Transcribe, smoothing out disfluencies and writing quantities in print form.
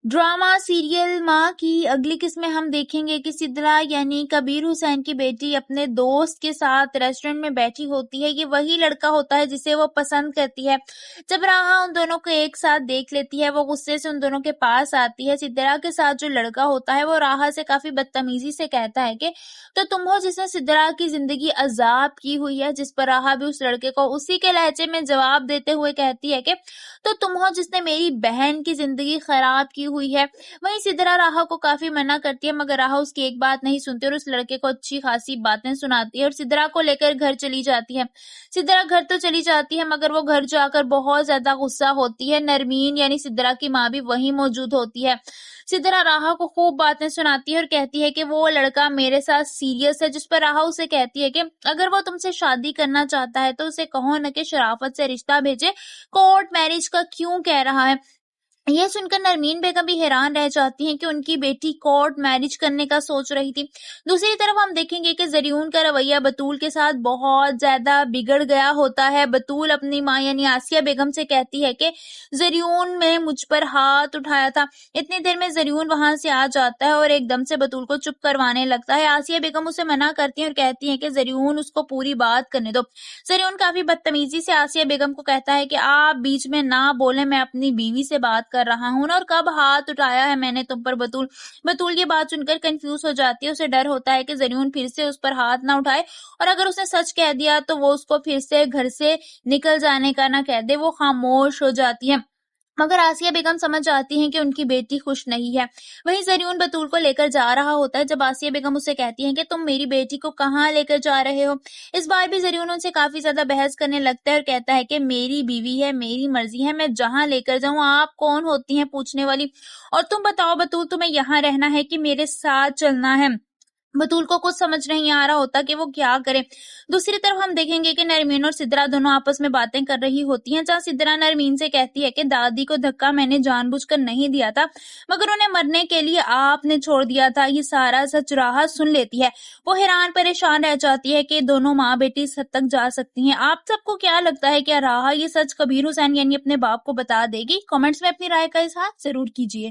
Drama serial माँ की अगली किस्त में हम देखेंगे कि सिद्रा यानी कबीर हुसैन की बेटी अपने दोस्त के साथ रेस्टोरेंट में बैठी होती है। ये वही लड़का होता है जिसे वो पसंद करती है। जब राहा उन दोनों को एक साथ देख लेती है, वो गुस्से से उन दोनों के पास आती है। सिद्रा के साथ जो लड़का होता है वो राहा से काफी बदतमीजी से कहता है कि तो तुम हो जिसने सिद्रा की जिंदगी अजाब की हुई है, जिस पर राहा भी उस लड़के को उसी के लहजे में जवाब देते हुए कहती है कि तो तुम हो जिसने मेरी बहन की जिंदगी खराब की हुई है। वहीं सिद्रा राहा को काफी मना करती है, मगर राहा उसकी एक बात नहीं सुनती और उस लड़के को अच्छी खासी बातें सुनाती है और सिद्रा को लेकर घर चली जाती है। सिद्रा घर तो चली जाती है, मगर वो घर जाकर बहुत ज्यादा गुस्सा होती है। नरमीन यानी सिद्रा की माँ भी वहीं मौजूद होती है। सिद्रा राहा को खूब बातें सुनाती है और कहती है कि वो लड़का मेरे साथ सीरियस है, जिस पर राहा उसे कहती है कि अगर वो तुमसे शादी करना चाहता है तो उसे कहो न कि शराफत से रिश्ता भेजे, कोर्ट मैरिज का क्यों कह रहा है। यह सुनकर नरमीन बेगम भी हैरान रह जाती हैं कि उनकी बेटी कोर्ट मैरिज करने का सोच रही थी। दूसरी तरफ हम देखेंगे कि जरीउन का रवैया बतूल के साथ बहुत ज्यादा बिगड़ गया होता है। बतूल अपनी माँ यानी आसिया बेगम से कहती है कि जरीउन ने मुझ पर हाथ उठाया था। इतनी देर में जरीउन वहां से आ जाता है और एकदम से बतूल को चुप करवाने लगता है। आसिया बेगम उसे मना करती है और कहती है कि जरीउन उसको पूरी बात करने दो। जरीउन काफी बदतमीजी से आसिया बेगम को कहता है कि आप बीच में ना बोले, मैं अपनी बीवी से बात कर रहा हूँ ना, और कब हाथ उठाया है मैंने तुम पर। बतूल ये बात सुनकर कंफ्यूज हो जाती है। उसे डर होता है कि जरीउन फिर से उस पर हाथ ना उठाए और अगर उसने सच कह दिया तो वो उसको फिर से घर से निकल जाने का ना कह दे। वो खामोश हो जाती है, मगर आसिया बेगम समझ जाती हैं कि उनकी बेटी खुश नहीं है। वहीं जरीउन बतूल को लेकर जा रहा होता है। जब आसिया बेगम उससे कहती हैं कि तुम मेरी बेटी को कहाँ लेकर जा रहे हो, इस बार भी जरीउन उनसे काफी ज्यादा बहस करने लगता है और कहता है कि मेरी बीवी है, मेरी मर्जी है, मैं जहाँ लेकर जाऊँ, आप कौन होती हैं पूछने वाली। और तुम बताओ बतूल, तुम्हें यहाँ रहना है कि मेरे साथ चलना है। बतूल को कुछ समझ नहीं आ रहा होता कि वो क्या करे। दूसरी तरफ हम देखेंगे कि नरमीन और सिद्रा दोनों आपस में बातें कर रही होती हैं, जहाँ सिद्रा नरमीन से कहती है कि दादी को धक्का मैंने जानबूझकर नहीं दिया था, मगर उन्हें मरने के लिए आपने छोड़ दिया था। ये सारा सच राहा सुन लेती है। वो हैरान परेशान रह जाती है कि दोनों माँ बेटी इस हद तक जा सकती हैं। आप सबको क्या लगता है, क्या राहा ये सच कबीर हुसैन यानी अपने बाप को बता देगी? कमेंट्स में अपनी राय का इजहार जरूर कीजिए।